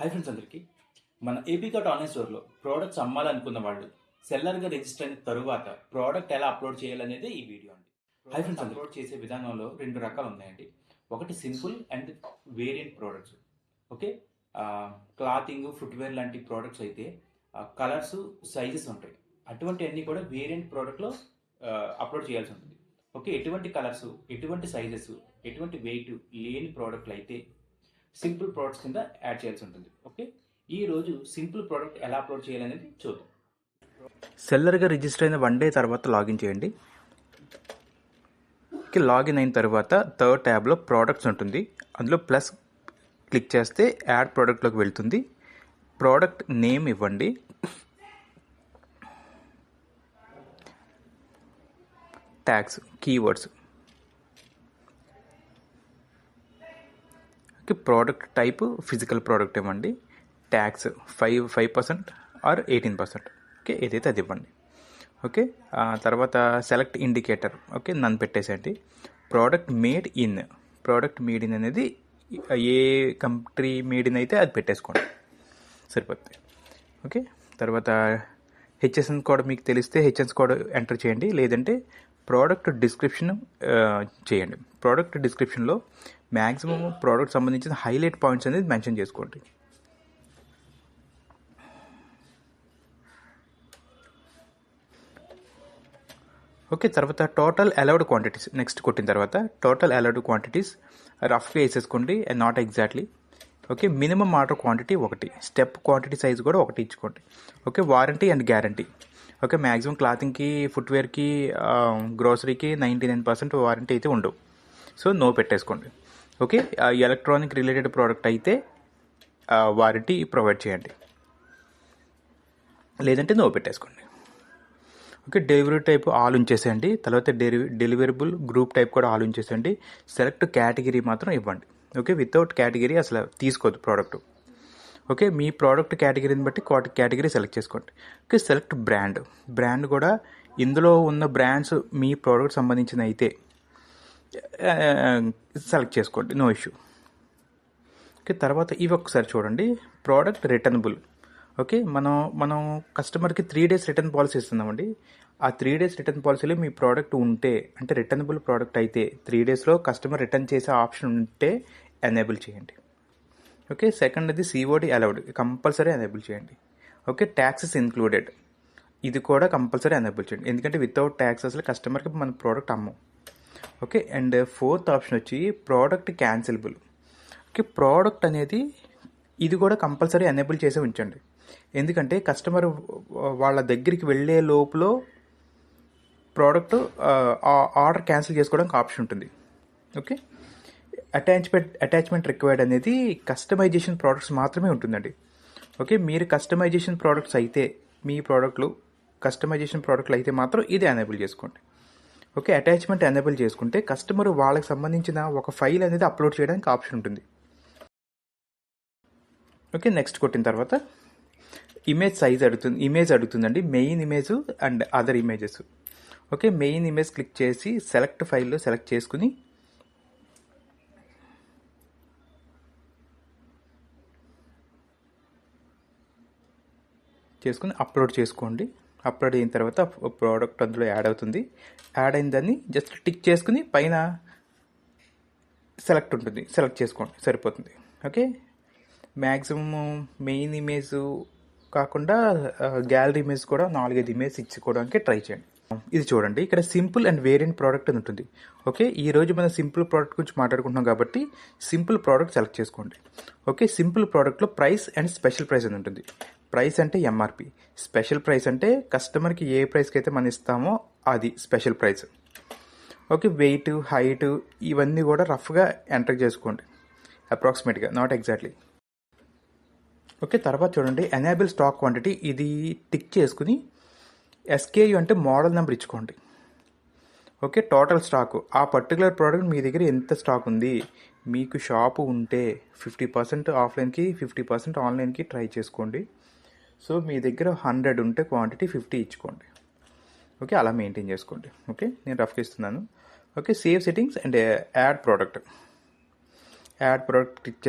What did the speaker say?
Hi friends అందరికీ మన AP cart online స్టోర్లో ప్రోడక్ట్స్ అమ్మాలనుకున్న వాళ్ళు సెల్లర్గా రిజిస్టర్ అయిన తరువాత ప్రోడక్ట్ ఎలా అప్లోడ్ చేయాలనేది ఈ వీడియో అండి. హై ఫ్రెండ్స్, అప్లోడ్ చేసే విధానంలో రెండు రకాలు ఉన్నాయండి. ఒకటి simple and variant products. Okay, clothing, footwear లాంటి ప్రోడక్ట్స్ అయితే కలర్స్, సైజెస్ ఉంటాయి. అటువంటి అన్నీ కూడా వేరియంట్ ప్రోడక్ట్లో అప్లోడ్ చేయాల్సి ఉంటుంది. ఓకే, ఎటువంటి కలర్స్, ఎటువంటి సైజెస్, ఎటువంటి వెయిట్ లేని ప్రోడక్ట్లు అయితే సింపుల్ ప్రోడక్ట్స్ కింద యాడ్ చేయాల్సి ఉంటుంది. ఓకే, ఈ రోజు సింపుల్ ప్రోడక్ట్ ఎలా అప్లోడ్ చేయాలనేది చూద్దాం. సెల్లర్గా రిజిస్టర్ అయిన 1 డే తర్వాత లాగిన్ చేయండి. లాగిన్ అయిన తర్వాత థర్డ్ ట్యాబ్లో ప్రోడక్ట్స్ ఉంటుంది. అందులో ప్లస్ క్లిక్ చేస్తే యాడ్ ప్రోడక్ట్లోకి వెళ్తుంది. ప్రోడక్ట్ నేమ్ ఇవ్వండి. Tags, keywords. Product type physical product ఇవ్వండి. Tax 5% or 18%. ఓకే, ఏదైతే అది ఇవ్వండి. ఓకే, తర్వాత సెలెక్ట్ ఇండికేటర్. ఓకే, నన్ను పెట్టేసేయండి. ప్రోడక్ట్ మేడ్ ఇన్ అనేది ఏ కంట్రీ మేడ్ ఇన్ అయితే అది పెట్టేసుకోండి, సరిపోతుంది. ఓకే, తర్వాత హెచ్ఎస్ఎన్ కోడ్ మీకు తెలిస్తే హెచ్ఎస్ కోడ్ ఎంటర్ చేయండి, లేదంటే ప్రోడక్ట్ డిస్క్రిప్షన్ చేయండి. ప్రోడక్ట్ డిస్క్రిప్షన్లో మ్యాక్సిమం ప్రోడక్ట్ సంబంధించిన హైలైట్ పాయింట్స్ అనేది మెన్షన్ చేసుకోండి. ఓకే, తర్వాత టోటల్ అలౌడ్ క్వాంటిటీస్ నెక్స్ట్ కొట్టిన తర్వాత టోటల్ అలౌడ్ క్వాంటిటీస్ రఫ్గా వేసేసుకోండి, and not exactly. Okay, minimum order quantity 1, step quantity size కూడా 1 ఇచ్చుకోండి. Okay, warranty and guarantee. Okay, maximum క్లాతింగ్కి, ఫుట్వేర్కి, గ్రోసరీకి 99% వారంటీ అయితే ఉండవు, సో నో పెట్టేసుకోండి. ఓకే, ఎలక్ట్రానిక్ రిలేటెడ్ ప్రోడక్ట్ అయితే వారంటీ ప్రొవైడ్ చేయండి, లేదంటే నో పెట్టేసుకోండి. ఓకే, డెలివరీ టైప్ ఆల్ ఉంచేసేయండి. తర్వాత డెలివరబుల్ గ్రూప్ టైప్ కూడా ఆల్ ఉంచేసేయండి. సెలెక్ట్ కేటగిరీ మాత్రం ఇవ్వండి. ఓకే, వితౌట్ కేటగిరీ అసలు తీసుకోవద్దు ప్రోడక్ట్. ఓకే, మీ ప్రోడక్ట్ కేటగిరీని బట్టి కేటగిరీ సెలెక్ట్ చేసుకోండి. ఓకే, సెలెక్ట్ బ్రాండ్ కూడా ఇందులో ఉన్న బ్రాండ్స్ మీ ప్రోడక్ట్ సంబంధించిన అయితే సెలెక్ట్ చేసుకోండి, నో ఇష్యూ. ఓకే, తర్వాత ఇవి ఒకసారి చూడండి. Product returnable. ఓకే, మనం కస్టమర్కి 3 days రిటర్న్ పాలసీ ఇస్తున్నామండి. ఆ 3 days రిటర్న్ పాలసీలో మీ ప్రోడక్ట్ ఉంటే, అంటే రిటర్నబుల్ ప్రోడక్ట్ అయితే 3 daysలో కస్టమర్ రిటర్న్ చేసే ఆప్షన్ ఉంటే ఎనేబుల్ చేయండి. ఓకే, సెకండ్ అది సిఓడి అలౌడ్, కంపల్సరీ ఎనేబుల్ చేయండి. ఓకే, ట్యాక్సెస్ ఇంక్లూడెడ్, ఇది కూడా కంపల్సరీ ఎనేబుల్ చేయండి, ఎందుకంటే వితౌట్ ట్యాక్స్ అసలు కస్టమర్కి మన ప్రోడక్ట్ అమ్మం. ఓకే, అండ్ ఫోర్త్ ఆప్షన్ వచ్చి ప్రోడక్ట్ క్యాన్సిలబుల్. ఓకే, ప్రోడక్ట్ అనేది ఇది కూడా కంపల్సరీ ఎనేబుల్ చేసి ఉంచండి, ఎందుకంటే కస్టమర్ వాళ్ళ దగ్గరికి వెళ్ళే లోపల ప్రోడక్ట్ ఆర్డర్ క్యాన్సిల్ చేసుకోవడానికి ఆప్షన్ ఉంటుంది. ఓకే, అటాచ్మెంట్ రిక్వైర్డ్ అనేది కస్టమైజేషన్ ప్రోడక్ట్స్ మాత్రమే ఉంటుందండి. ఓకే, మీరు కస్టమైజేషన్ ప్రోడక్ట్స్ అయితే, మీ ప్రోడక్ట్లు కస్టమైజేషన్ ప్రోడక్ట్లు అయితే మాత్రం ఇది ఎనేబుల్ చేసుకోండి. ఓకే, అటాచ్మెంట్ ఎనేబుల్ చేసుకుంటే కస్టమర్ వాళ్ళకి సంబంధించిన ఒక ఫైల్ అనేది అప్లోడ్ చేయడానికి ఆప్షన్ ఉంటుంది. ఓకే, నెక్స్ట్ కొట్టిన తర్వాత ఇమేజ్ సైజ్ అడుగుతుందండి, main image and other images. Okay, main image click చేసి సెలెక్ట్ ఫైల్లో సెలెక్ట్ చేసుకుని అప్లోడ్ చేసుకోండి. అప్లోడ్ అయిన తర్వాత ప్రోడక్ట్ అందులో యాడ్ అవుతుంది. యాడ్ అయిన దాన్ని జస్ట్ టిక్ చేసుకుని పైన సెలెక్ట్ ఉంటుంది, సెలెక్ట్ చేసుకోండి, సరిపోతుంది. ఓకే, మ్యాక్సిమం మెయిన్ ఇమేజ్ కాకుండా గ్యాలరీ ఇమేజ్ కూడా 4-5 ఇమేజ్ ఇచ్చుకోవడానికి ట్రై చేయండి. ఇది చూడండి, ఇక్కడ సింపుల్ అండ్ వేరియంట్ ప్రోడక్ట్ అని ఉంటుంది. ఓకే, ఈరోజు మనం సింపుల్ ప్రోడక్ట్ గురించి మాట్లాడుకుంటున్నాం కాబట్టి సింపుల్ ప్రోడక్ట్ సెలెక్ట్ చేసుకోండి. ఓకే, సింపుల్ ప్రోడక్ట్లో ప్రైస్ అండ్ స్పెషల్ ప్రైస్ అని ఉంటుంది. ప్రైస్ అంటే ఎంఆర్పి, స్పెషల్ ప్రైస్ అంటే కస్టమర్కి ఏ ప్రైస్కి అయితే మనం ఇస్తామో అది special price. Okay, weight, height ఇవన్నీ కూడా రఫ్గా ఎంటర్ చేసుకోండి, అప్రాక్సిమేట్గా, నాట్ ఎగ్జాక్ట్లీ. ఓకే, తర్వాత చూడండి ఎనేబుల్ స్టాక్ క్వాంటిటీ, ఇది టిక్ చేసుకుని ఎస్కేయు అంటే మోడల్ నెంబర్ ఇచ్చుకోండి. ఓకే, టోటల్ స్టాక్, ఆ పర్టికులర్ ప్రోడక్ట్ మీ దగ్గర ఎంత స్టాక్ ఉంది, మీకు షాపు ఉంటే 50% ఆఫ్లైన్కి 50% ఆన్లైన్కి ట్రై చేసుకోండి. సో మీ దగ్గర 100 ఉంటే క్వాంటిటీ 50 ఇచ్చుకోండి. ఓకే, అలా మెయింటైన్ చేసుకోండి. ఓకే, నేను రఫ్గా ఇస్తున్నాను. Okay, save settings and add product click